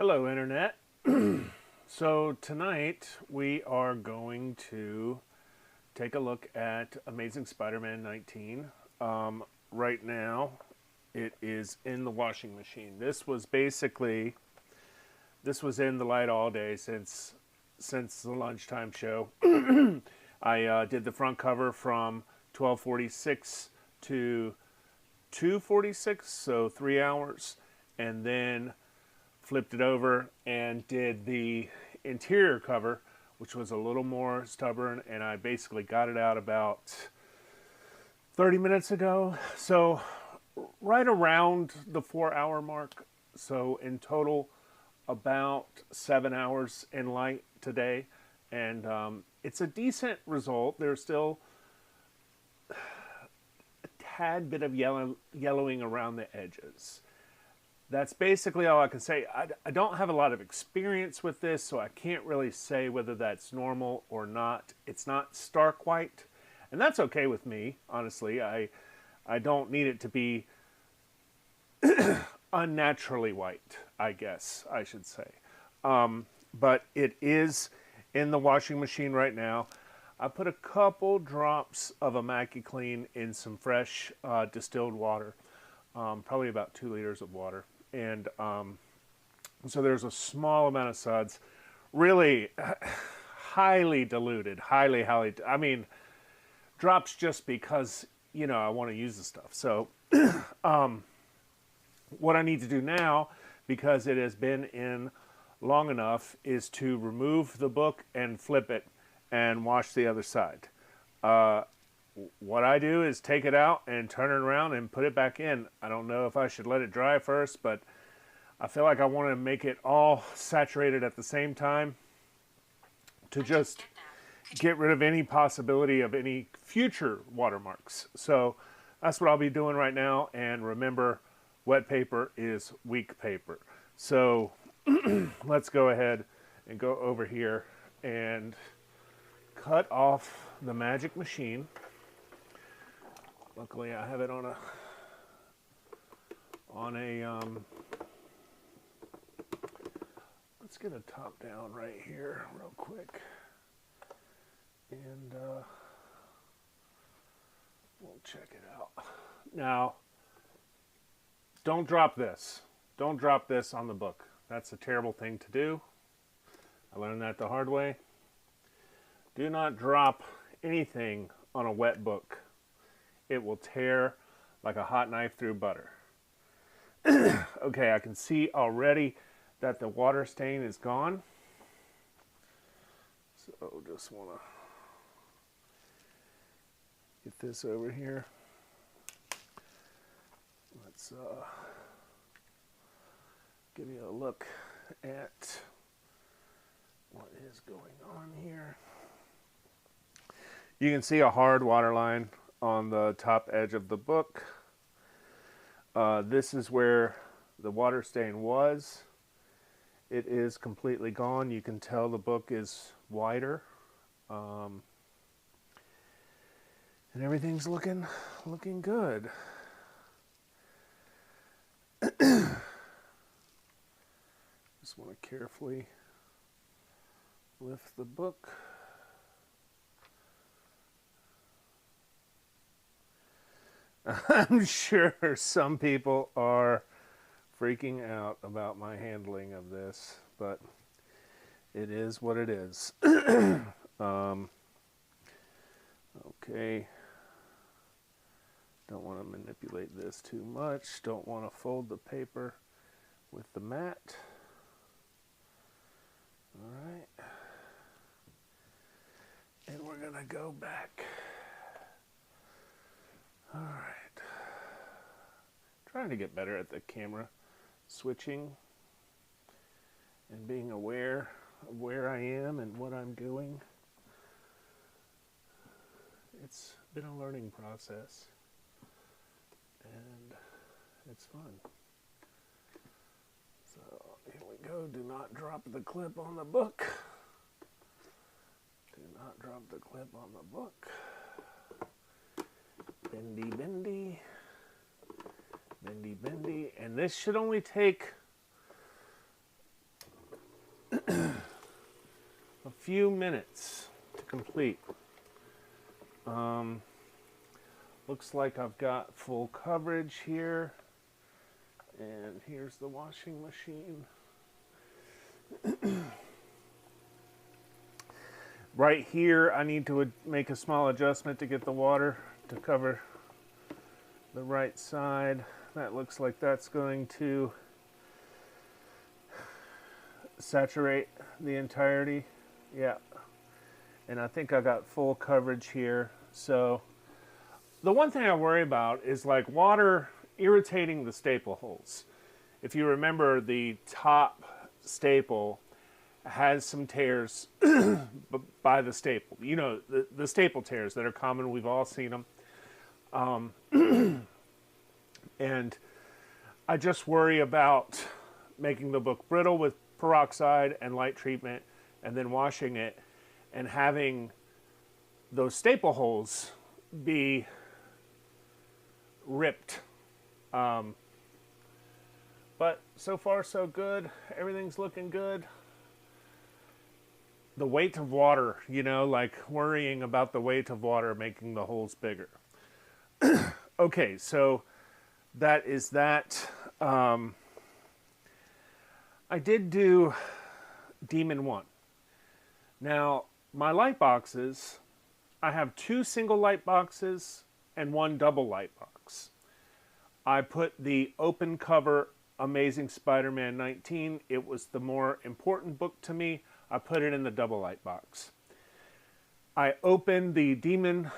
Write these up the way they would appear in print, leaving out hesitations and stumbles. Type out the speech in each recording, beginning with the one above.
Hello, Internet. So, tonight we are going to take a look at Amazing Spider Man 19. Right now, it is in the washing machine. This was in the light all day since the lunchtime show. I did the front cover from 12:46 to 2:46, so 3 hours, and then flipped it over and did the interior cover, which was a little more stubborn, and I basically got it out about 30 minutes ago. So right around the 4 hour mark. So in total, about 7 hours in light today. And it's a decent result. There's still a tad bit of yellowing around the edges. That's basically all I can say. I don't have a lot of experience with this, so I can't really say whether that's normal or not. It's not stark white, and that's okay with me, honestly. I don't need it to be unnaturally white, I guess I should say. But it is in the washing machine right now. I put a couple drops of a Clean in some fresh distilled water, probably about 2 liters of water. And so there's a small amount of suds, really highly diluted, I mean, drops just because, I want to use the stuff. So what I need to do now, because it has been in long enough, is to remove the book and flip it and wash the other side. What I do is take it out and turn it around and put it back in. I don't know if I should let it dry first, but I feel like I want to make it all saturated at the same time to just get rid of any possibility of any future watermarks. So that's what I'll be doing right now. And remember, wet paper is weak paper. So let's go ahead and go over here and cut off the magic machine. Luckily, I have it on a let's get a top down right here real quick, and we'll check it out. Now, don't drop this. Don't drop this on the book. That's a terrible thing to do. I learned that the hard way. Do not drop anything on a wet book. It will tear like a hot knife through butter. Okay, I can see already that the water stain is gone. So just want to get this over here. Let's give you a look at what is going on here. You can see a hard water line on the top edge of the book. This is where the water stain was. It is completely gone. You can tell the book is wider. And everything's looking good. Just want to carefully lift the book. I'm sure some people are freaking out about my handling of this, but it is what it is. Okay. Don't want to manipulate this too much. Don't want to fold the paper with the mat. All right. And we're going to go back. All right. Trying to get better at the camera switching and being aware of where I am and what I'm doing. It's been a learning process, and it's fun. So here we go. Do not drop the clip on the book. Do not drop the clip on the book. Bendy, bendy. Bendy, bendy. And this should only take few minutes to complete. Looks like I've got full coverage here. And here's the washing machine. Right here, I need to make a small adjustment to get the water to cover the right side. That looks like that's going to saturate the entirety. Yeah. And I think I got full coverage here. So the one thing I worry about is like water irritating the staple holes. If you remember, the top staple has some tears by the staple. You know, the staple tears that are common. We've all seen them. And I just worry about making the book brittle with peroxide and light treatment and then washing it and having those staple holes be ripped. But so far so good. Everything's looking good. The weight of water, you know, like worrying about the weight of water making the holes bigger. Okay, so that is that. I did do Demon 1. Now, my light boxes, I have 2 single light boxes and 1 double light box. I put the open cover Amazing Spider-Man 19. It was the more important book to me. I put it in the double light box. I opened the Demon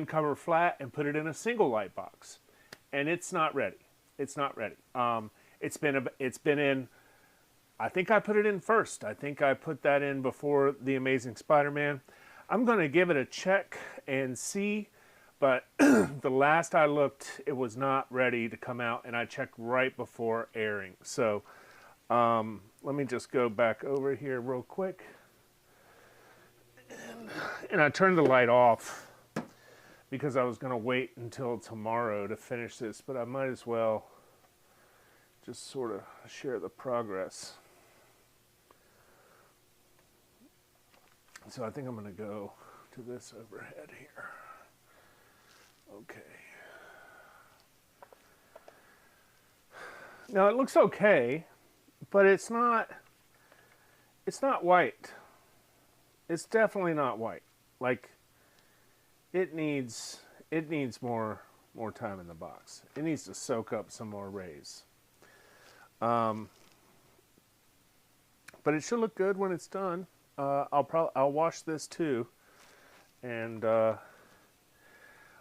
cover flat and put it in a single light box. And it's not ready. It's not ready. It's been in, I think I put it in first. I think I put that in before the Amazing Spider-Man. I'm going to give it a check and see, but the last I looked, it was not ready to come out, and I checked right before airing. So let me just go back over here real quick. And I turned the light off because I was going to wait until tomorrow to finish this, but I might as well just sort of share the progress. So I think I'm going to go to this overhead here. Okay. Now it looks okay, but it's not white. It's definitely not white. Like it needs more time in the box. It needs to soak up some more rays. But it should look good when it's done. I'll wash this too, and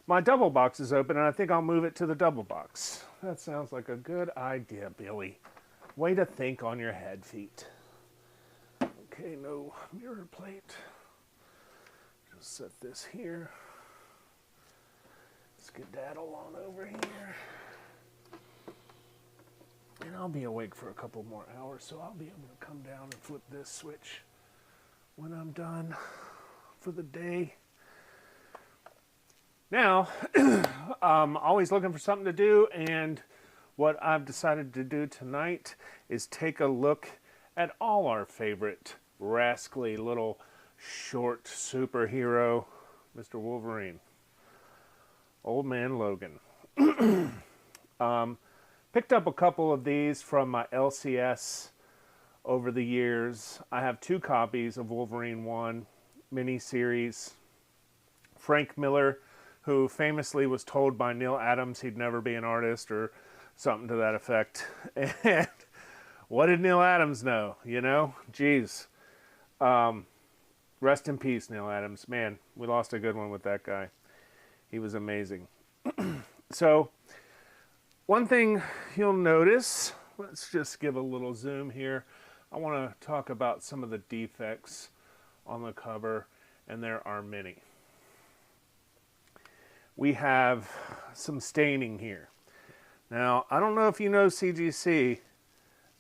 my double box is open, and I think I'll move it to the double box. That sounds like a good idea, Billy. Way to think on your head feet. Okay, no mirror plate. Just set this here. Skedaddle on over here. And I'll be awake for a couple more hours, so I'll be able to come down and flip this switch when I'm done for the day. Now, I'm always looking for something to do, and what I've decided to do tonight is take a look at all our favorite rascally little short superhero, Mr. Wolverine. Old Man Logan. Picked up a couple of these from my LCS over the years. I have 2 copies of Wolverine 1 miniseries. Frank Miller, who famously was told by Neil Adams he'd never be an artist or something to that effect. And what did Neil Adams know, you know? Jeez. Rest in peace, Neil Adams. Man, we lost a good one with that guy. He was amazing. So, one thing you'll notice, let's just give a little zoom here. I want to talk about some of the defects on the cover, and there are many. We have some staining here. Now, I don't know if you know CGC,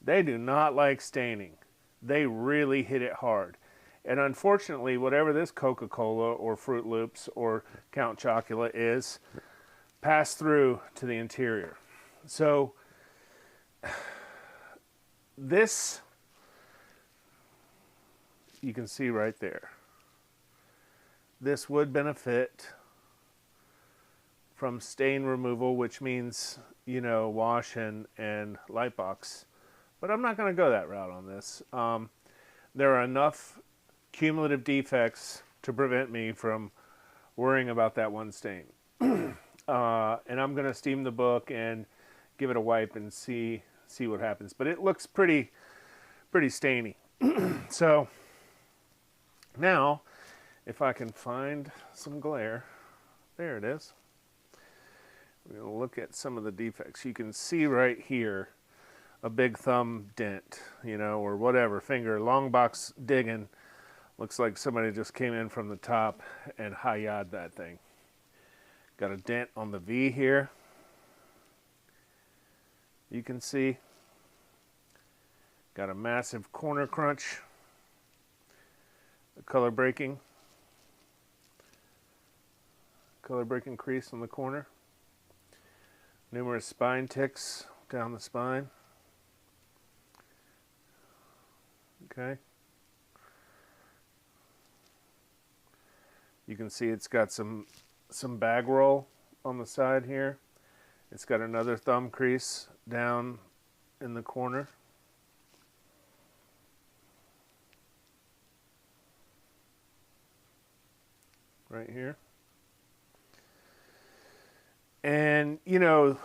they do not like staining. They really hit it hard. And unfortunately, whatever this Coca-Cola or Fruit Loops or Count Chocula is, passed through to the interior. So, this you can see right there. This would benefit from stain removal, which means, you know, wash and light box. But I'm not going to go that route on this. There are enough cumulative defects to prevent me from worrying about that one stain. And I'm going to steam the book and give it a wipe and see what happens. But it looks pretty stainy. So now, if I can find some glare, there it is. We're going to look at some of the defects. You can see right here a big thumb dent, you know, or whatever, finger, long box digging. Looks like somebody just came in from the top and hi-ya'd that thing. Got a dent on the V here. You can see. Got a massive corner crunch. The color breaking crease on the corner. Numerous spine ticks down the spine. Okay. You can see it's got some bag roll on the side here. It's got another thumb crease down in the corner. Right here. And, you know,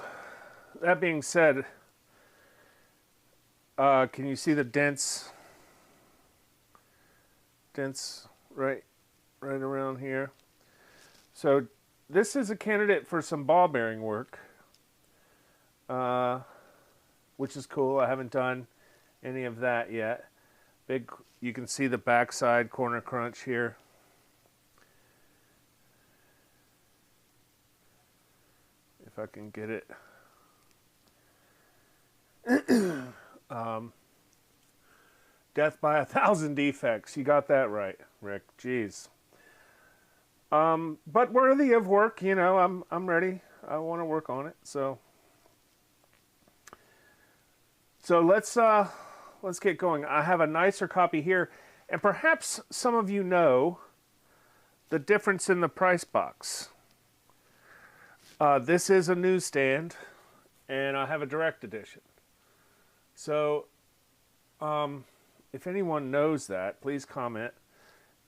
that being said, can you see the dents? Dents right around here. So this is a candidate for some ball bearing work, which is cool. I haven't done any of that yet. You can see the backside corner crunch here. If I can get it. Death by 1,000 defects. You got that right, Rick. Jeez. But worthy of work, you know, I'm ready. I want to work on it. So let's get going. I have a nicer copy here, and perhaps some of you know the difference in the price box. This is a newsstand, and I have a direct edition. So, if anyone knows that, please comment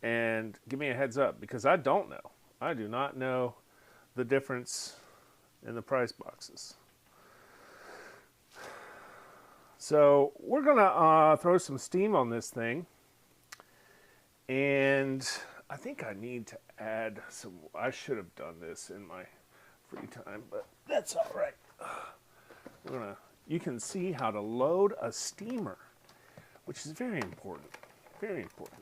and give me a heads up, because I don't know. I do not know the difference in the price boxes. So, we're going to throw some steam on this thing, and I think I need to add some. I should have done this in my free time, but that's all right. You can see how to load a steamer, which is very important. Very important.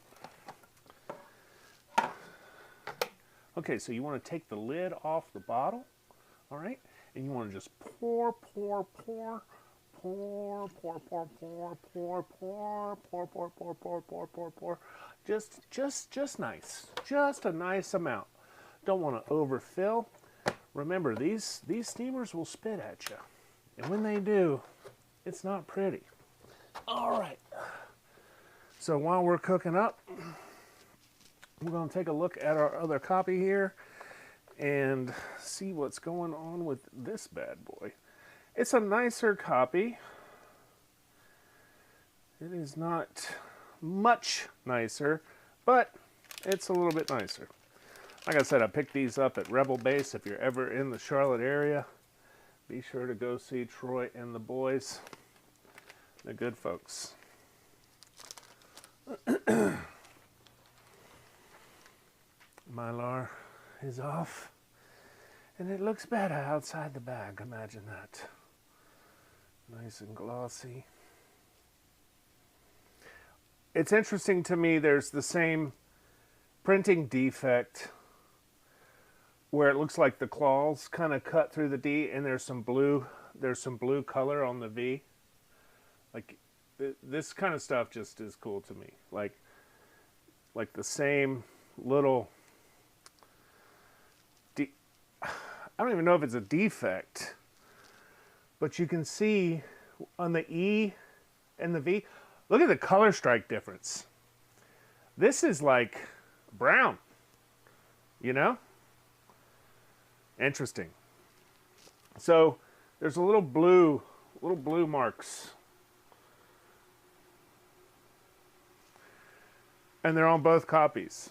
Okay, so you want to take the lid off the bottle, all right? And you want to just pour. Just nice. Just a nice amount. Don't want to overfill. Remember, these steamers will spit at you. And when they do, it's not pretty. All right. So while we're cooking up, we're going to take a look at our other copy here and see what's going on with this bad boy. It's a nicer copy. It is not much nicer, but it's a little bit nicer. Like I said, I picked these up at Rebel Base. If you're ever in the Charlotte area, be sure to go see Troy and the boys. They're good folks. Mylar is off, and it looks better outside the bag. Imagine that. Nice and glossy. It's interesting to me, there's the same printing defect where it looks like the claws kind of cut through the D, and there's some blue color on the V. Like this kind of stuff just is cool to me. Like the same little I don't even know if it's a defect, but you can see on the E and the V, look at the color strike difference. This is like brown, you know? Interesting. So there's a little blue marks. And they're on both copies.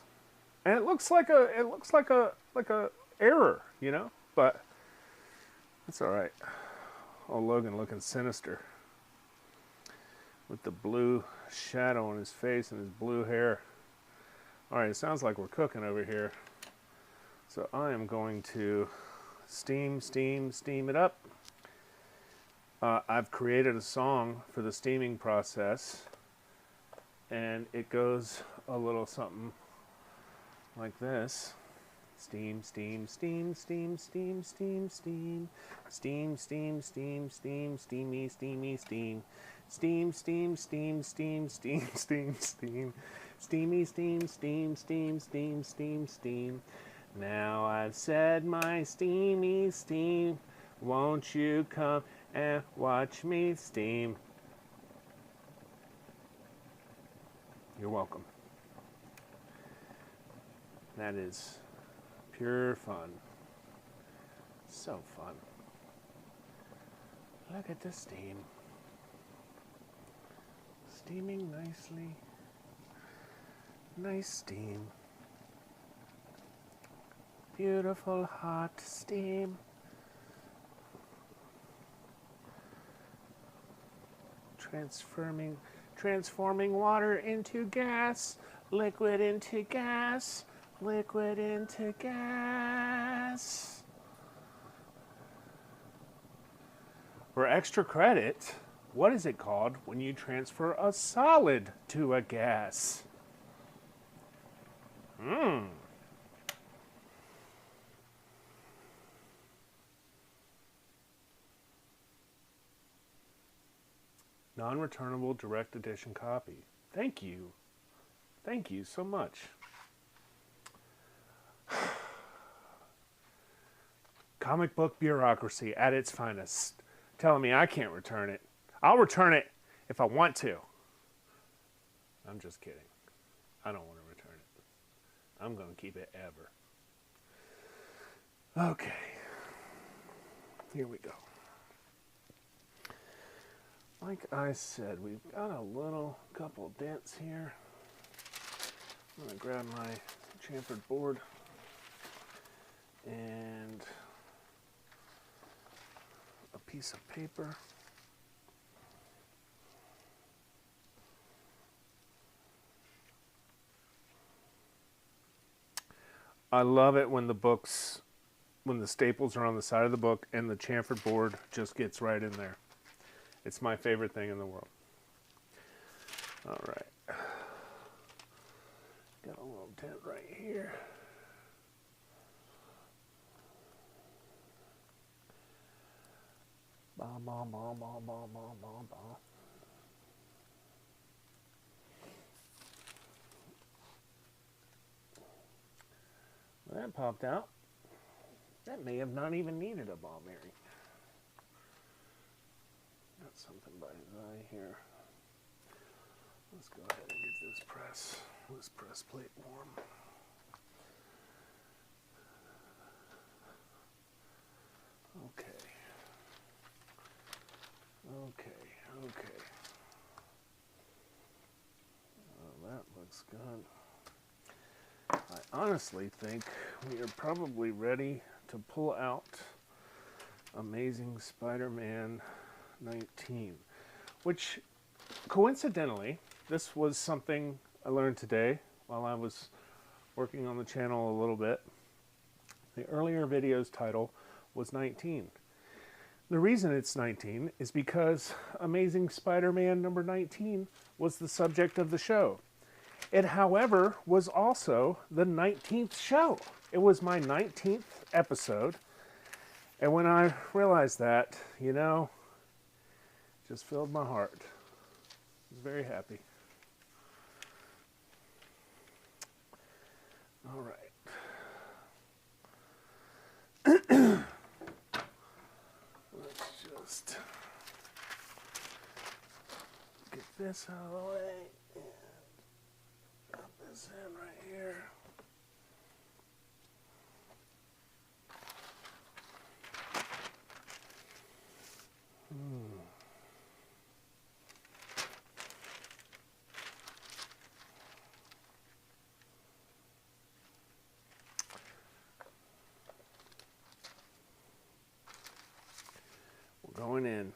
And it looks like a error, you know? But it's all right. Oh, Logan looking sinister with the blue shadow on his face and his blue hair. All right, it sounds like we're cooking over here. So I am going to steam it up. I've created a song for the steaming process, and it goes a little something like this. Steam, steam, steam, steam, steam, steam, steam. Steam, steam, steam, steam, steamy, steamy, steam. Steam, steam, steam, steam, steam, steam, steam. Steamy, steam, steam, steam, steam, steam, steam. Now I've said my steamy steam. Won't you come and watch me steam? You're welcome. That is pure fun. So fun. Look at the steam. Steaming nicely. Nice steam. Beautiful hot steam. Transforming water into gas, liquid into gas, liquid into gas. For extra credit, what is it called when you transfer a solid to a gas? Non-returnable direct edition copy. Thank you. Thank you so much. Comic book bureaucracy at its finest. Telling me I can't return it. I'll return it if I want to. I'm just kidding. I don't want to return it. I'm going to keep it ever. Okay. Here we go. Like I said, we've got a couple dents here. I'm going to grab my chamfered board and a piece of paper. I love it when when the staples are on the side of the book and the chamfered board just gets right in there. It's my favorite thing in the world. All right. Got a little dent right here. Bah, bah, bah, bah, bah, bah, bah, bah. Well, that popped out. That may have not even needed a ball bearing. Got something by his eye here. Let's go ahead and get this press plate warm. Okay. Well, that looks good. I honestly think we are probably ready to pull out Amazing Spider-Man 19, which coincidentally, this was something I learned today while I was working on the channel a little bit. The earlier video's title was 19. The reason it's 19 is because Amazing Spider-Man number 19 was the subject of the show. It, however, was also the 19th show. It was my 19th episode. And when I realized that, you know, it just filled my heart. I was very happy. All right. Let's just get this out of the way and got this this in right here. We're going in.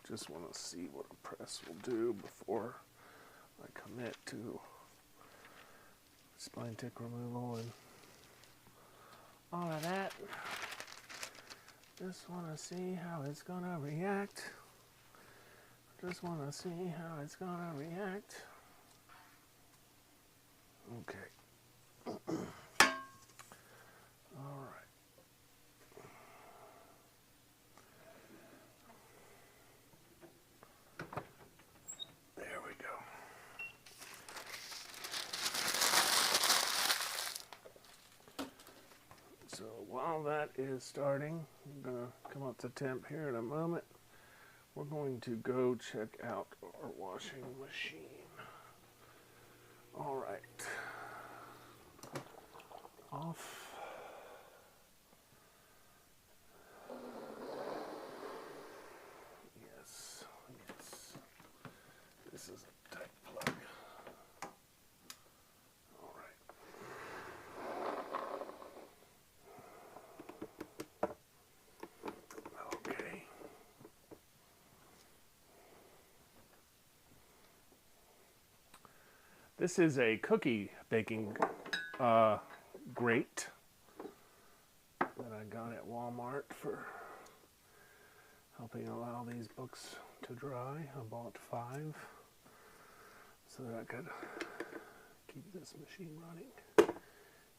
Just want to see what a press will do before I commit to spine tick removal and all of that. Just want to see how it's going to react. Just want to see how it's going to react. Okay. All right. There we go. So while that is starting, I'm going to come up to temp here in a moment. We're going to go check out our washing machine. All right. Off. Yes, yes. This is a tight plug. All right. Okay. This is a cookie baking grate that I got at Walmart for helping allow these books to dry. I bought 5 so that I could keep this machine running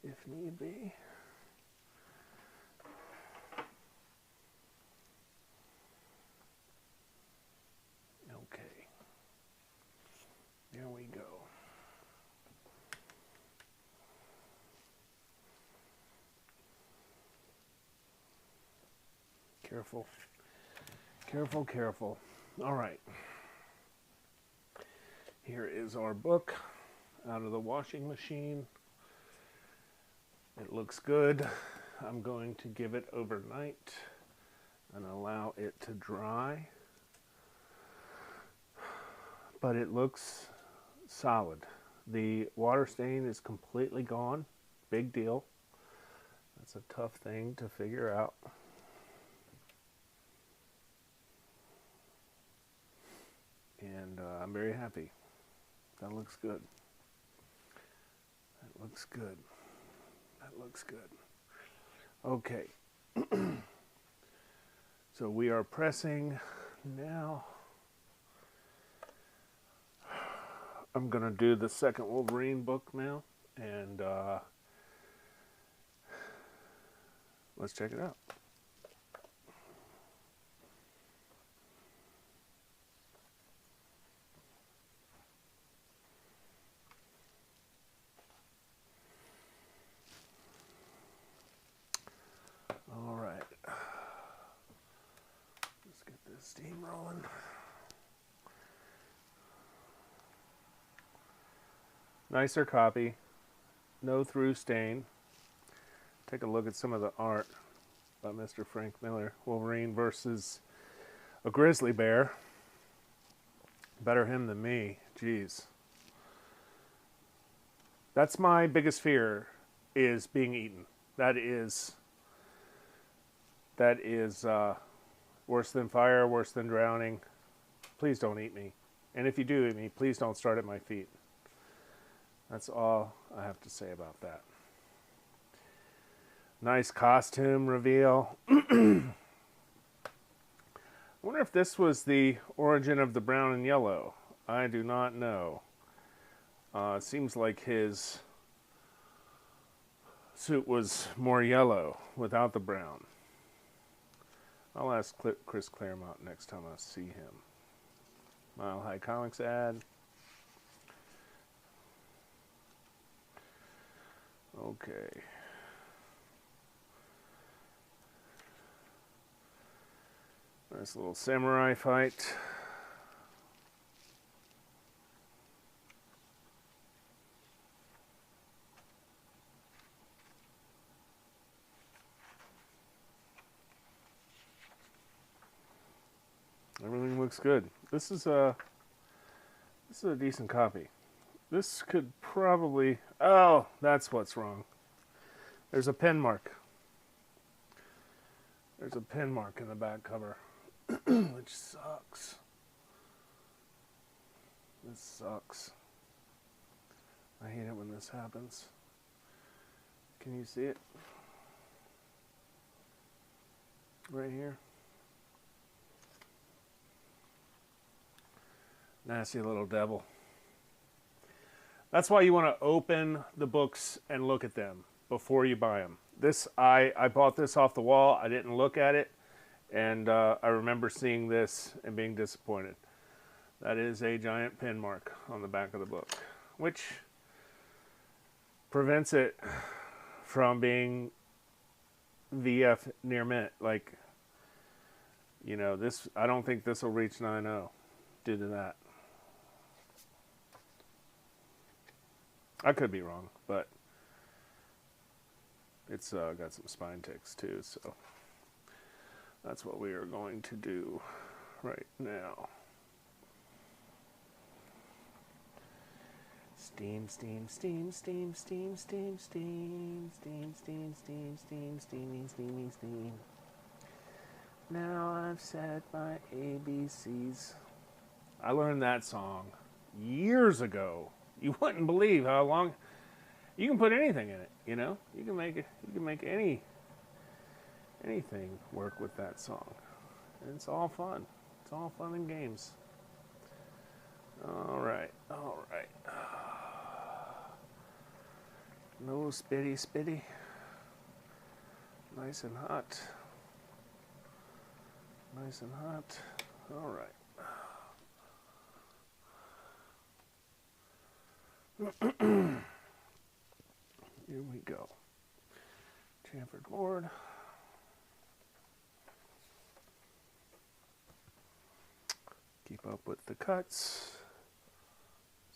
if need be. Okay, there we go. Careful, careful, careful. All right. Here is our book out of the washing machine. It looks good. I'm going to give it overnight and allow it to dry. But it looks solid. The water stain is completely gone. Big deal. That's a tough thing to figure out. And I'm very happy. That looks good. That looks good. That looks good. Okay. So we are pressing now. I'm going to do the second Wolverine book now. And let's check it out. All right. Let's get this steam rolling. Nicer copy. No through stain. Take a look at some of the art by Mr. Frank Miller. Wolverine versus a grizzly bear. Better him than me. Jeez. That's my biggest fear, is being eaten. That is worse than fire, worse than drowning. Please don't eat me. And if you do eat me, please don't start at my feet. That's all I have to say about that. Nice costume reveal. I wonder if this was the origin of the brown and yellow. I do not know. It seems like his suit was more yellow without the brown. I'll ask Chris Claremont next time I see him. Mile High Comics ad. Okay. Nice little samurai fight. looks good. This is a decent copy. This could probably... Oh, that's what's wrong. There's a pen mark. There's a pen mark in the back cover, which sucks. This sucks. I hate it when this happens. Can you see it? Right here. Nasty little devil. That's why you want to open the books and look at them before you buy them. I bought this off the wall. I didn't look at it, and I remember seeing this and being disappointed. That is a giant pin mark on the back of the book, which prevents it from being VF near mint. Like, you know, this, I don't think this will reach 9.0 due to that. I could be wrong, but it's got some spine ticks too, so that's what we are going to do right now. Steam, steam, steam, steam, steam, steam, steam, steam, steam, steam, steam, steaming, steaming, steam. Now I've said my ABCs. I learned that song years ago. You wouldn't believe how long. You can put anything in it, you know. You can make it. You can make anything work with that song, and it's all fun. It's all fun and games. All right, all right. No spitty, spitty. Nice and hot. Nice and hot. All right. Here we go. Chamfered board. Keep up with the cuts.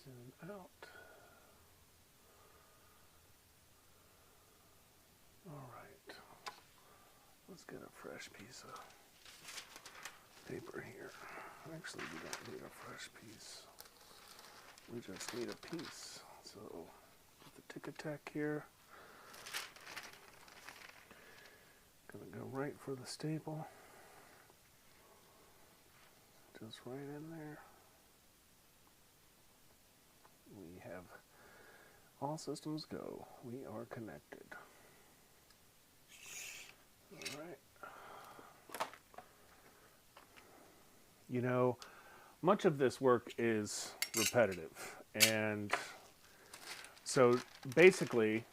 Zoom out. All right. Let's get a fresh piece of paper here. Actually, we don't need a fresh piece. We just need a piece. So, put the Tic Tac here. Gonna go right for the staple. Just right in there. We have all systems go. We are connected. All right. You know, much of this work is repetitive, and so basically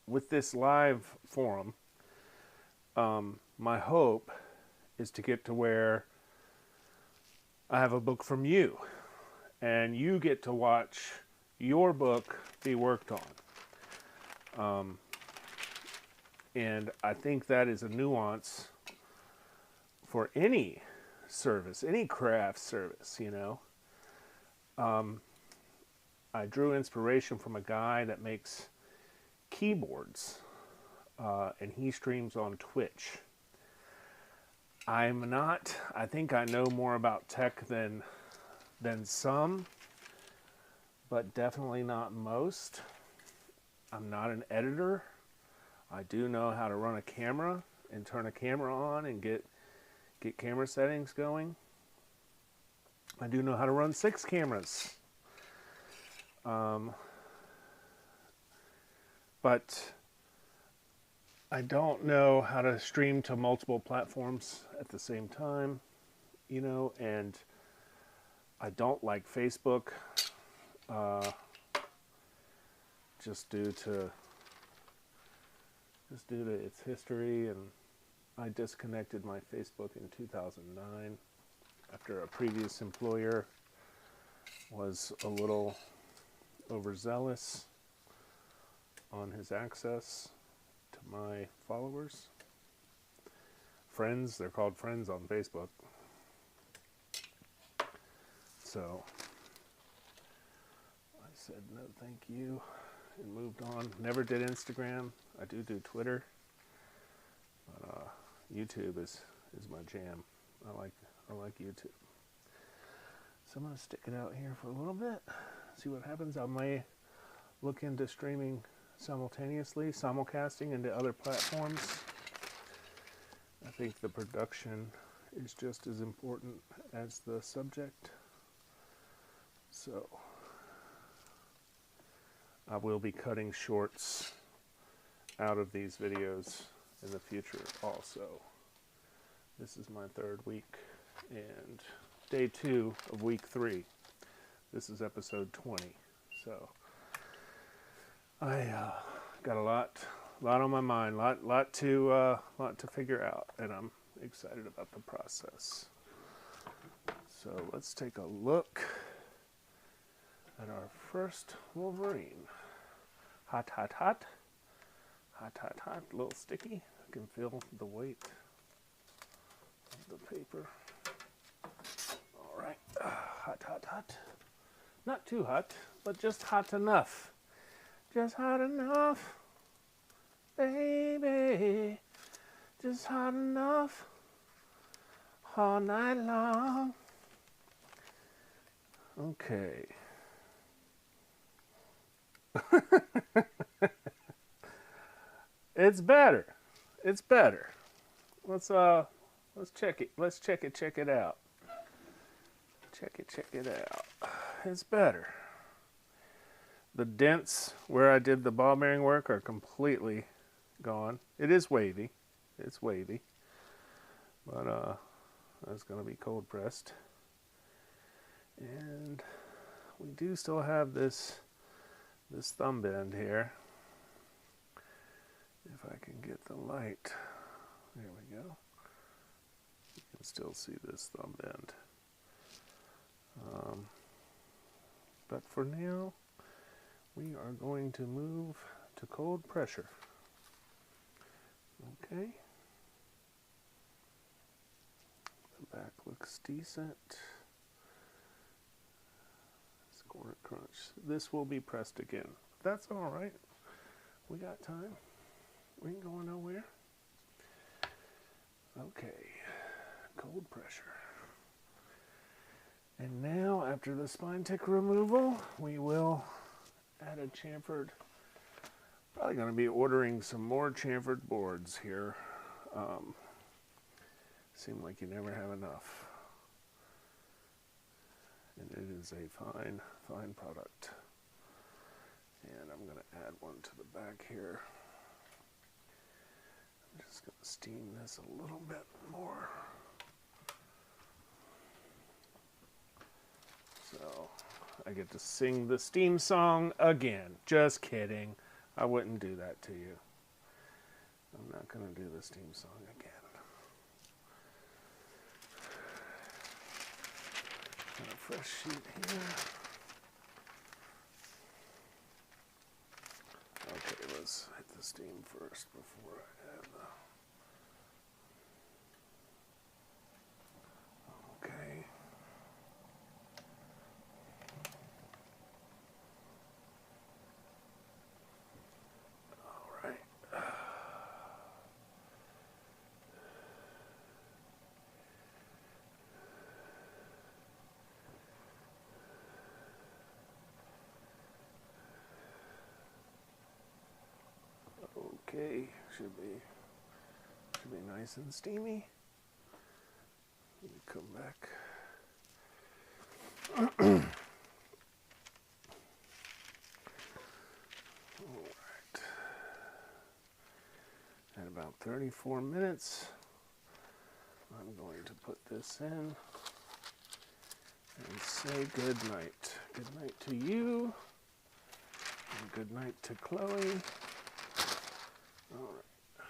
with this live forum, my hope is to get to where I have a book from you and you get to watch your book be worked on, and I think that is a nuance for any service, any craft service, you know. I drew inspiration from a guy that makes keyboards, and he streams on Twitch. I think I know more about tech than some, but definitely not most. I'm not an editor. I do know how to run a camera and turn a camera on and get camera settings going. I do know how to run 6 cameras. But I don't know how to stream to multiple platforms at the same time, you know, and I don't like Facebook, just due to its history, and I disconnected my Facebook in 2009 after a previous employer was a little overzealous on his access to my followers. Friends, they're called friends on Facebook. So I said no thank you and moved on. Never did Instagram. I do Twitter. But YouTube is my jam. I or like YouTube. So I'm going to stick it out here for a little bit, see what happens. I may look into streaming simultaneously, simulcasting into other platforms. I think the production is just as important as the subject. So I will be cutting shorts out of these videos in the future also. This is my third week and day 2 of week 3. This is episode 20. So I got a lot on my mind, lot to figure out, and I'm excited about the process. So let's take a look at our first Wolverine. Hot, hot, hot. Hot, hot, hot. A little sticky. I can feel the weight of the paper. All right. Hot, hot, hot. Not too hot, but just hot enough. Just hot enough. Baby. Just hot enough. All night long. Okay. It's better. It's better. Let's check it. Let's check it out. Check it out. It's better. The dents where I did the ball bearing work are completely gone. It is wavy. It's wavy. But that's going to be cold pressed. And we do still have this thumb bend here. If I can get the light, there we go. You can still see this thumb bend. But for now, we are going to move to cold pressure. Okay. The back looks decent. Corner crunch. This will be pressed again. That's all right. We got time. We ain't going nowhere. Okay. Cold pressure. And now, after the spine tick removal, we will add a chamfered. Probably going to be ordering some more chamfered boards here. Seem like you never have enough. And it is a fine product. And I'm going to add one to the back here. I'm just going to steam this a little bit more. So I get to sing the steam song again. Just kidding. I wouldn't do that to you. I'm not going to do the steam song again. Got a fresh sheet here. Okay, let's hit the steam first before I add the... Okay. All right. Okay, should be nice and steamy. Let me come back. All right. At about 34 minutes, I'm going to put this in and say good night. Good night to you, and good night to Chloe. All right.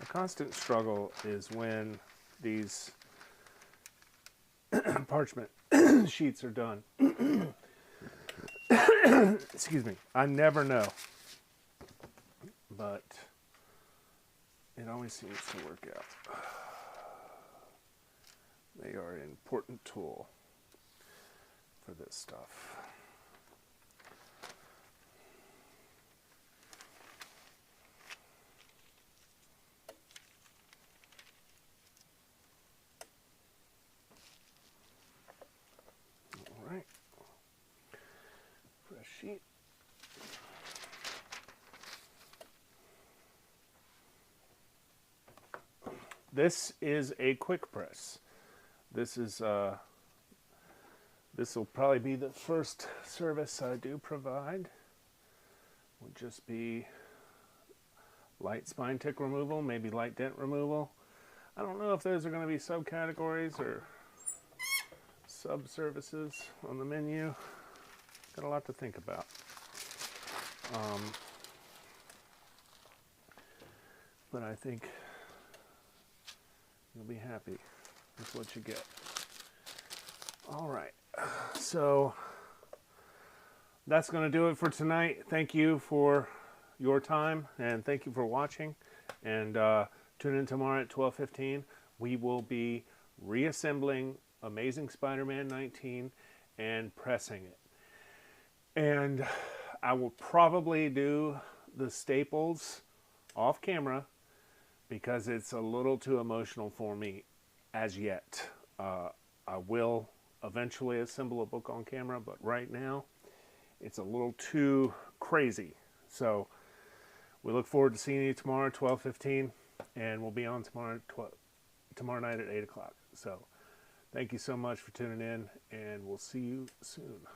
A constant struggle is when these parchment sheets are done. Excuse me. I never know, but it always seems to work out. They are an important tool for this stuff. this is a quick press. This is this will probably be the first service I do provide. Would just be light spine tick removal, maybe light dent removal. I don't know if those are going to be subcategories or sub-services on the menu. Got a lot to think about. But I think you'll be happy with what you get. All right, so that's going to do it for tonight. Thank you for your time, and thank you for watching. And tune in tomorrow at 12:15. We will be reassembling Amazing Spider-Man 19 and pressing it. And I will probably do the staples off camera because it's a little too emotional for me as yet. I will eventually assemble a book on camera, but right now it's a little too crazy. So we look forward to seeing you tomorrow at 12:15, and we'll be on tomorrow night at 8 o'clock. So thank you so much for tuning in, and we'll see you soon.